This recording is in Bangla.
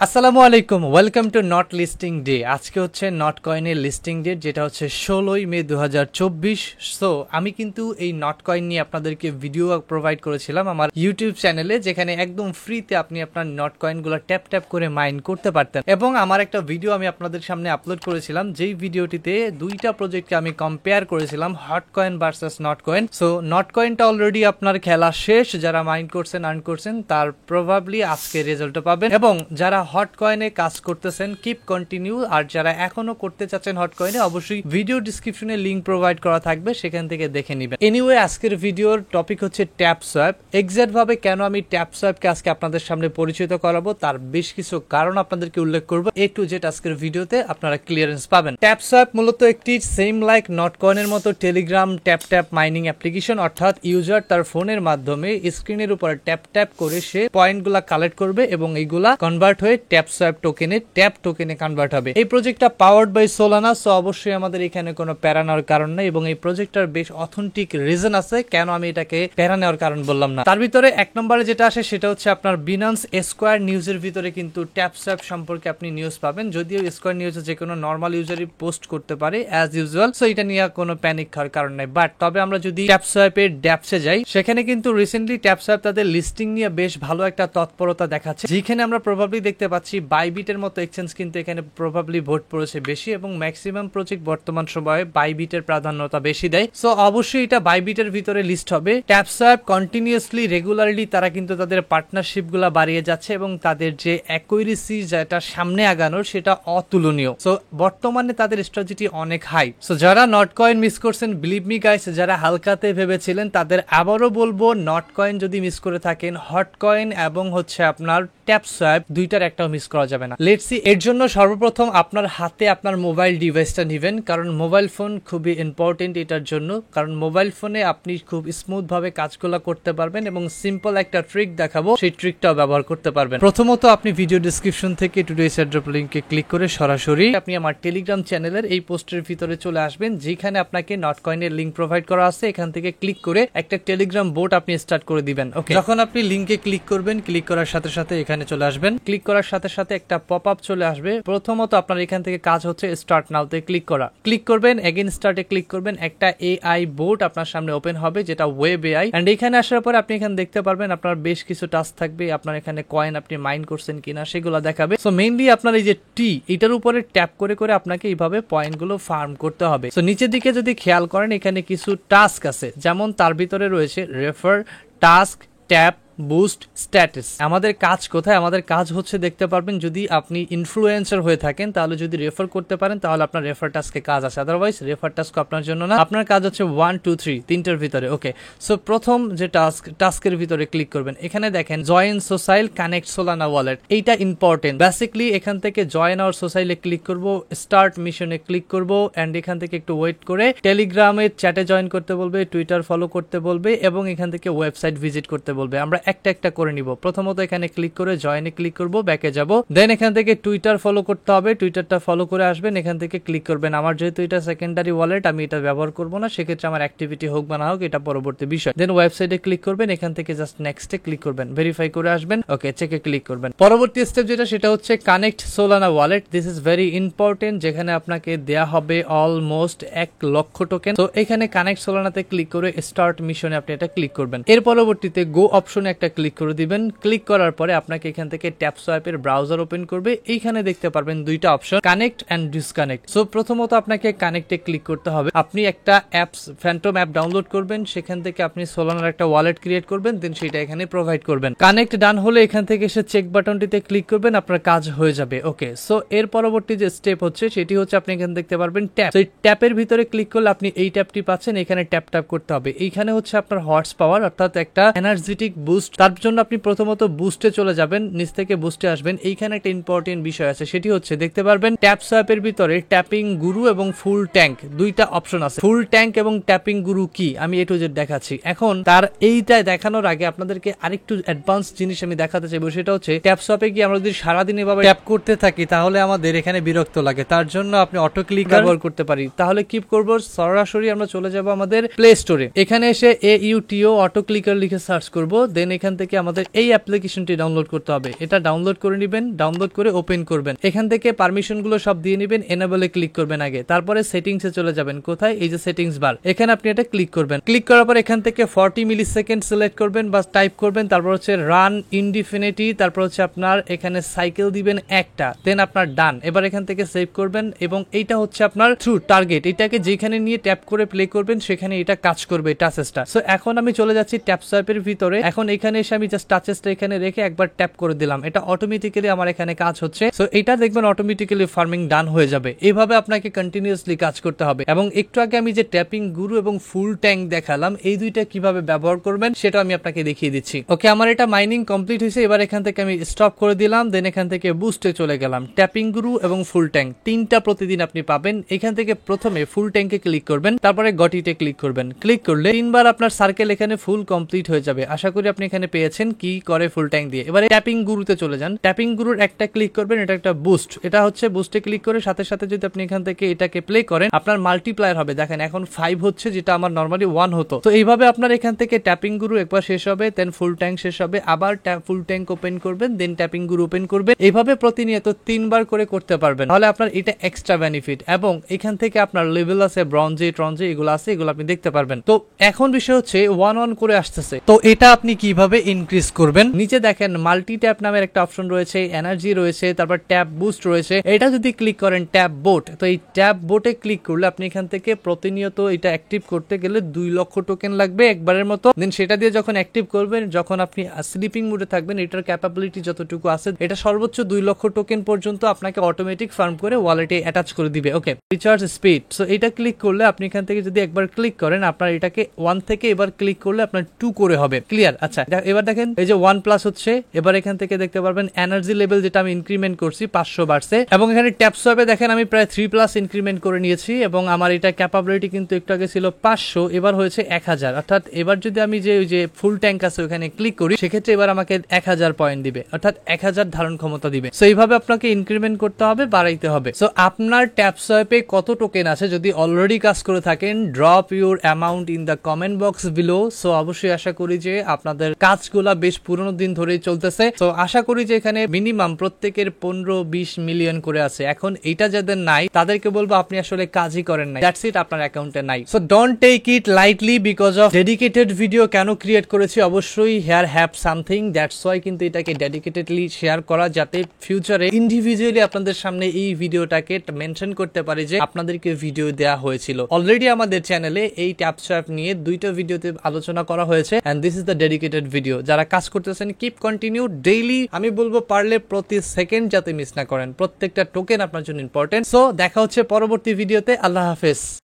আসসালামু আলাইকুম, welcome to not listing day. আজকে হচ্ছে নট কয়েনের লিস্টিং ডেট, যেটা হচ্ছে 16ই মে 2024। সো আমি কিন্তু এই নট কয়েন নিয়ে আপনাদেরকে ভিডিও প্রোভাইড করেছিলাম আমার ইউটিউব চ্যানেলে, যেখানে একদম ফ্রিতে আপনি আপনার নট কয়েনগুলো ট্যাপ ট্যাপ করে মাইন করতে পারতেন। এবং আমার একটা ভিডিও আমি আপনাদের সামনে আপলোড করেছিলাম, যেই ভিডিওটিতে দুইটা প্রজেক্টকে আমি কম্পেয়ার করেছিলাম, hot coin versus not coin. So not কয়েনটা অলরেডি আপনার খেলা শেষ, যারা মাইন করছেন আর্ন করছেন তার প্রবাবলি আজকে রেজাল্ট পাবেন, এবং যারা হট কয়েনে কাজ করতেছেন কিপ কন্টিনিউ, আর যারা এখনো করতে চাচ্ছেন হট কয়েনে অবশ্যই ভিডিও ডিসক্রিপশনে লিংক প্রোভাইড করা থাকবে, সেখান থেকে দেখে নেবেন। এনিওয়ে, আজকের ভিডিওর টপিক হচ্ছে ট্যাপ সোয়াপ। এক্সাক্ট ভাবে কেন আমি ট্যাপ সোয়াপকে আজকে আপনাদের সামনে পরিচিত করাবো তার বেশ কিছু কারণ আপনাদেরকে উল্লেখ করবো। এ টু জেড আজকের ভিডিওতে আপনারা ক্লিয়ারেন্স পাবেন। ট্যাপ সোয়াপ মূলত একটি সেম লাইক নট কয়েনের মতো Telegram tap tap mining application, অর্থাৎ ইউজার তার ফোনের মাধ্যমে স্ক্রিনের উপর ট্যাপ ট্যাপ করে সে পয়েন্টগুলা কালেক্ট করবে এবং এইগুলা কনভার্ট হয়ে ট্যাপ সোয়াপ টোকেনে ট্যাপ টোকেনে কনভার্ট হবে। এই প্রজেক্টটা পাওয়ার্ড বাই সোলানা, সো অবশ্যই আমাদের এখানে কোনো প্যারা নেওয়ার কারণ নাই, এবং এই প্রজেক্টটার বেশ অথেন্টিক রিজন আছে কেন আমি এটাকে প্যারা নেওয়ার কারণ বললাম না। তার ভিতরে এক নম্বরে যেটা আসে সেটা হচ্ছে আপনার বিনান্স স্কোয়ার নিউজের ভিতরে কিন্তু ট্যাপ সোয়াপ সম্পর্কে আপনি নিউজ পাবেন, যদিও স্কোয়ার নিউজে যে কোনো নর্মাল ইউজারই পোস্ট করতে পারে অ্যাজ ইউজুয়াল, সো এটা নিয়ে কোনো প্যানিক খাওয়ার কারণ নাই। বাট তবে আমরা যদি ট্যাপ সোয়াপের ড্যাপসে যাই, সেখানে কিন্তু রিসেন্টলি ট্যাপ সোয়াপ তাদের লিস্টিং নিয়ে বেশ ভালো একটা তৎপরতা দেখাচ্ছে, যেখানে আমরা প্রবাবলি দেখতে পাচ্ছি বাইবিটের মতো এক্সচেঞ্জ কিন্তু এখানে প্রবাবলি ভোট পড়েছে বেশি, এবং ম্যাক্সিমাম প্রজেক্ট বর্তমান সময়ে বাইবিটের প্রাধান্যতা বেশি দেয়। সো অবশ্যই এটা বাইবিটের ভিতরে লিস্ট হবে। ট্যাপ সোয়াপ কন্টিনিউয়াসলি রেগুলারলি তারা কিন্তু তাদের পার্টনারশিপ গুলা বাড়িয়ে যাচ্ছে, এবং তাদের যে অ্যাকুরেসি যেটা সামনে আগানোর সেটা অতুলনীয়। সো বর্তমানে তাদের স্ট্র্যাটেজি অনেক হাই। সো যারা নট কয়েন মিস করছেন, বিলিভ মি গাইস, যারা হালকাতে ভেবেছিলেন তাদের আবারও বলবো, নট কয়েন যদি মিস করে থাকেন, হট কয়েন এবং হচ্ছে আপনার ট্যাপ সোয়াপ দুইটার একটাও মিস করা যাবে না। Let's see. এর জন্য সর্বপ্রথম আপনার হাতে আপনার মোবাইল ডিভাইসটা নেবেন, কারণ মোবাইল ফোন খুবই ইম্পর্টেন্ট এটার জন্য, কারণ মোবাইল ফোনে আপনি খুব স্মুথ ভাবে কাজগুলো করতে পারবেন, এবং সিম্পল একটা ট্রিক দেখাবো, সেই ট্রিকটাও ব্যবহার করতে পারবেন। প্রথমত আপনি ভিডিও ডেসক্রিপশন থেকে টুডেস এয়ারড্রপ লিংকে ক্লিক করে সরাসরি আপনি আমার টেলিগ্রাম চ্যানেলের এই পোস্টের ভিতরে চলে আসবেন, যেখানে আপনাকে নট কয়েনের লিংক প্রোভাইড করা আছে। এখান থেকে ক্লিক করে একটা টেলিগ্রাম বোট আপনি স্টার্ট করে দিবেন। ওকে, যখন আপনি লিংকে ক্লিক করবেন, ক্লিক করার সাথে সাথে এখানে চলে আসবেন। ক্লিক করার সাথে সাথে একটা পপ আপ চলে আসবে। প্রথমত আপনার এখান থেকে কাজ হচ্ছে স্টার্ট নাওতে ক্লিক করা। ক্লিক করবেন, এগেইন স্টার্টে ক্লিক করবেন, একটা এআই বোট আপনার সামনে ওপেন হবে, যেটা ওয়েব এআই। এন্ড এখানে আসার পরে আপনি এখানে দেখতে পারবেন আপনার বেশ কিছু টাস্ক থাকবে, আপনার এখানে কয়েন আপনি মাইন করছেন কিনা সেগুলো দেখাবে। সো মেইনলি আপনার এই যে টি, এটার উপরে ট্যাপ করে করে আপনাকে এইভাবে পয়েন্ট গুলো ফার্ম করতে হবে। সো নিচের দিকে যদি খেয়াল করেন, এখানে কিছু টাস্ক আছে, যেমন তার ভিতরে রয়েছে refer, task, tap, boost, status. আমাদের কাজ কোথায়? আমাদের কাজ হচ্ছে, দেখতে পারবেন যদি আপনি ইনফ্লুয়েন্সার হয়ে থাকেন তাহলে যদি রেফার করতে পারেন তাহলে আপনার রেফার টাস্কে কাজ আছে, আদারওয়াইজ রেফার টাস্ক আপনার জন্য না। আপনার কাজ হচ্ছে 1 2 3 তিনটার ভিতরে। ওকে, সো প্রথম যে টাস্কের ভিতরে ক্লিক করবেন, এখানে দেখেন join social connect Solana wallet, এইটা ইম্পর্টেন্ট। বেসিক্যালি এখান থেকে জয়েন আওয়ার সোসাইলে ক্লিক করব, স্টার্ট মিশনে ক্লিক করব, এন্ড এখান থেকে একটু ওয়েট করে টেলিগ্রামের চ্যাটে জয়েন করতে বলবে, টুইটার ফলো করতে বলবে, এবং এখান থেকে ওয়েবসাইট ভিজিট করতে বলবে। আমরা একটা একটা করে নিব। প্রথমত এখানে ক্লিক করে জয়েনে ক্লিক করব, ব্যাকে যাব, দেন এখান থেকে টুইটার ফলো করতে হবে, টুইটারটা ফলো করে আসবেন, এখান থেকে ক্লিক করবেন। আমার যেহেতু এটা সেকেন্ডারি ওয়ালেট, আমি এটা ব্যবহার করব না, সেক্ষেত্রে আমার অ্যাক্টিভিটি হোক বা না হোক এটা পরবর্তী বিষয়। দেন ওয়েবসাইটে ক্লিক করবেন, এখান থেকে জাস্ট নেক্সটে ক্লিক করবেন, ভেরিফাই করে আসবেন। ওকে, চেকে ক্লিক করবেন। পরবর্তী স্টেপ যেটা, সেটা হচ্ছে connect Solana wallet. This is very important, যেখানে আপনাকে দেয়া হবে অলমোস্ট 1 লক্ষ টোকেন। তো এখানে কানেক্ট সোলানাতে ক্লিক করে স্টার্ট মিশনে আপনি এটা ক্লিক করবেন। এর পরবর্তীতে গো অপশনে একটা ক্লিক করে দিবেন। ক্লিক করার পরে আপনাকে এখান থেকে ট্যাপ সোয়াপের ব্রাউজার ওপেন করবে। এইখানে দেখতে পারবেন দুইটা option, connect and disconnect. So প্রথমত আপনাকে কানেক্টে ক্লিক করতে হবে। আপনি একটা অ্যাপস ফ্যান্টম অ্যাপ ডাউনলোড করবেন, সেখান থেকে আপনি সোলানার একটা ওয়ালেট ক্রিয়েট করবেন, দেন সেটা এখানে প্রোভাইড করবেন। কানেক্ট ডান হলে এখান থেকে এসে চেক বাটনটিতে ক্লিক করবেন, আপনার কাজ হয়ে যাবে। ওকে, সো এর পরবর্তী যে স্টেপ হচ্ছে সেটি হচ্ছে, আপনি এখানে দেখতে পারবেন ট্যাপ। এই ট্যাপের ভিতরে ক্লিক করলে আপনি এই ট্যাপটি পাচ্ছেন, এখানে ট্যাপ ট্যাপ করতে হবে। এইখানে হচ্ছে আপনার হর্স পাওয়ার, অর্থাৎ একটা এনার্জেটিক বুস্ট। তার জন্য আপনি প্রথমত বুস্টে চলে যাবেন, নিচ থেকে বুস্টে আসবেন। এইখানে একটা ইম্পর্টেন্ট বিষয় আছে, সেটি হচ্ছে দেখতে পারবেন ট্যাপ সোয়াপের ভিতরে ট্যাপিং গুরু এবং ফুল ট্যাঙ্ক দুইটা অপশন আছে। ফুল ট্যাঙ্ক এবং ট্যাপিং গুরু কি আমি এ টু জেড দেখাচ্ছি। এখন তার এইটা দেখানোর আগে আপনাদেরকে আরেকটু অ্যাডভান্স জিনিস আমি দেখাতে চাইবো, সেটা হচ্ছে ট্যাপ সোয়াপে কি আমরা যদি সারাদিন এভাবে ট্যাপ করতে থাকি তাহলে আমাদের এখানে বিরক্ত লাগে। তার জন্য আপনি অটো ক্লিক ব্যবহার করতে পারি। তাহলে কি করব, সরাসরি আমরা চলে যাব আমাদের প্লে স্টোরে। এখানে এসে AUTO অটো ক্লিকার লিখে সার্চ করব, দেন এখান থেকে আমাদের এই অ্যাপ্লিকেশনটি ডাউনলোড করতে হবে। এটা ডাউনলোড করে নেবেন, ডাউনলোড করে ওপেন করবেন। এখান থেকে পারমিশনগুলো সব দিয়ে নেবেন, এনেবলে ক্লিক করবেন আগে, তারপরে সেটিংসে চলে যাবেন। কোথায়? এই যে সেটিংস বার, এখানে আপনি এটা ক্লিক করবেন। ক্লিক করার পর এখান থেকে 40 মিলি সেকেন্ড সিলেক্ট করবেন বা টাইপ করবেন, তারপর হচ্ছে রান ইনডিফিনিটি, তারপর হচ্ছে আপনার এখানে সাইকেল দিবেন একটা, দেন আপনার ডান। এবার এখান থেকে সেভ করবেন এবং এইটা হচ্ছে আপনার থ্রু টার্গেট, এটাকে যেখানে নিয়ে ট্যাপ করে প্লে করবেন সেখানে এটা কাজ করবে টাচেসটা। সো এখন আমি চলে যাচ্ছি ট্যাপ সোয়াইপের ভিতরে। এখন এখানে এসে আমি জাস্ট টাচেসটা এখানে রেখে একবার ট্যাপ করে দিলাম, এটা অটোমেটিক্যালি আমার এখানে কাজ হচ্ছে। সো এটা দেখবেন অটোমেটিক্যালি ফার্মিং ডান হয়ে যাবে। এইভাবে আপনাকে কন্টিনিউয়াসলি কাজ করতে হবে। এবং একটু আগে আমি যে ট্যাপিং গুরু এবং ফুল ট্যাঙ্ক দেখালাম, এই দুইটা কিভাবে ব্যবহার করবেন সেটা আমি আপনাকে দেখিয়ে দিচ্ছি। ওকে, আমার এটা মাইনিং কমপ্লিট হয়েছে। এবার এখান থেকে আমি স্টপ করে দিলাম, দেন এখান থেকে বুস্টে চলে গেলাম। ট্যাপিং গুরু এবং ফুল ট্যাঙ্ক তিনটা প্রতিদিন আপনি পাবেন। এখান থেকে প্রথমে ফুল ট্যাঙ্কে ক্লিক করবেন, তারপরে গটিতে ক্লিক করবেন। ক্লিক করলে 3 বার আপনার সার্কেল এখানে ফুল কমপ্লিট হয়ে যাবে। আশা করি আপনি এখানে পেয়েছেন কি করে ফুল ট্যাঙ্ক দিয়ে। এবারে ট্যাপিং গুরুতে চলে যান। ট্যাপিং গুরুর একটা ক্লিক করবেন, এটা একটা বুস্ট। এটা হচ্ছে বুস্টে ক্লিক করে সাথে সাথে যদি আপনি এখান থেকে এটাকে প্লে করেন, আপনার মাল্টিপ্লায়ার হবে। দেখেন এখন 5 হচ্ছে, যেটা আমার নরমালি 1 হতো। তো এইভাবে আপনার এখান থেকে ট্যাপিং গুরু একবার শেষ হবে, দেন ফুল ট্যাঙ্ক শেষ হবে, আবার ফুল ট্যাঙ্ক ওপেন করবেন, দেন ট্যাপিং গুরু ওপেন করবেন। এইভাবে প্রতিনিয়ত 3 বার করে করতে পারবেন, তাহলে আপনার এটা এক্সট্রা বেনিফিট। এবং এখান থেকে আপনার লেভেল আছে, ব্রঞ্জে ট্রঞ্জে এগুলো আছে, এগুলো আপনি দেখতে পারবেন। তো এখন বিষয় হচ্ছে 1-1 করে আসতেছে, তো এটা আপনি কিভাবে ইনক্রিজ করবেন? নিচে দেখেন মাল্টি ট্যাপ নামের একটা অপশন রয়েছে, এনার্জি রয়েছে, তারপর ট্যাপ বুস্ট রয়েছে। এটা যদি ক্লিক করেন ট্যাপ বোট, তো এই ট্যাপ বোটে ক্লিক করলে আপনি এখান থেকে প্রতিনিয়ত এটা অ্যাক্টিভ করতে গেলে 2 লক্ষ টোকেন লাগবে একবারের মতো। দেন সেটা দিয়ে যখন অ্যাক্টিভ করবেন, যখন আপনি স্লিপিং মোডে থাকবেন, এটার ক্যাপাবিলিটি যতটুকু আছে, এটা সর্বোচ্চ 2 লক্ষ টোকেন পর্যন্ত আপনাকে অটোমেটিক ফার্ম করে ওয়ালেটে অ্যাটাচ করে দিবে। ওকে, রিচার্জ স্পিড, সো এটা ক্লিক করলে আপনি এখান থেকে যদি একবার ক্লিক করেন, আপনার এটাকে 1 থেকে এবার ক্লিক করলে আপনার 2 করে হবে। ক্লিয়ার? আচ্ছা, এবার দেখেন এই যে 1+ হচ্ছে। এবার এখান থেকে দেখতে পারবেন এনার্জি লেভেল, যেটা আমি ইনক্রিমেন্ট করছি 500 বাড়ছে। এবং এখানে ট্যাপ সোয়াইপে দেখেন আমি প্রায় 3+ ইনক্রিমেন্ট করে নিয়েছি। এবং আমার এটা ক্যাপাবিলিটি কিন্তু একটু আগে ছিল 500, এবার হয়েছে 1000। অর্থাৎ এবার যদি আমি যে ফুল ট্যাঙ্ক আছে ওখানে ক্লিক করি, সেক্ষেত্রে এবার আমাকে 1000 পয়েন্ট দিবে, অর্থাৎ 1000 ধারণ ক্ষমতা দিবে। সো এইভাবে আপনাকে ইনক্রিমেন্ট করতে হবে, বাড়াইতে হবে। সো আপনার ট্যাপ সোয়াইপে কত টোকেন আছে যদি অলরেডি কাজ করে থাকেন, drop your amount in the comment box below. So অবশ্যই আশা করি যে আপনাদের কাজগুলা বেশ পুরোনো দিন ধরেই চলতেছে। সো আশা করি যে এখানে মিনিমাম প্রত্যেকের 15-20 মিলিয়ন করে আছে। এখন এটা যাদের নাই তাদেরকে বলবো আপনি আসলে কাজই করেন নাই, দ্যাটস ইট, আপনার অ্যাকাউন্টে নাই। So don't take it lightly because of dedicated video কেন ক্রিয়েট করেছি, অবশ্যই here have something, that's why কিন্তু এটাকে ডেডিকেটেডলি শেয়ার করা, যাতে ফিউচারে ইন্ডিভিজুয়ালি আপনাদের সামনে এই ভিডিওটাকে মেনশন করতে পারে যে আপনাদেরকে ভিডিও দেওয়া হয়েছিল। অলরেডি আমাদের চ্যানেলে এই ট্যাপ সোয়াইপ নিয়ে 2টা ভিডিওতে আলোচনা করা হয়েছে, and this is the dedicated video. যারা কাজ করতেছেন কিপ কন্টিনিউ ডেইলি, আমি বলবো পারলে প্রতি সেকেন্ড যাতে মিস না করেন, প্রত্যেকটা টোকেন আপনার জন্য ইম্পর্টেন্ট। সো দেখা হচ্ছে পরবর্তী ভিডিওতে। আল্লাহ হাফেজ।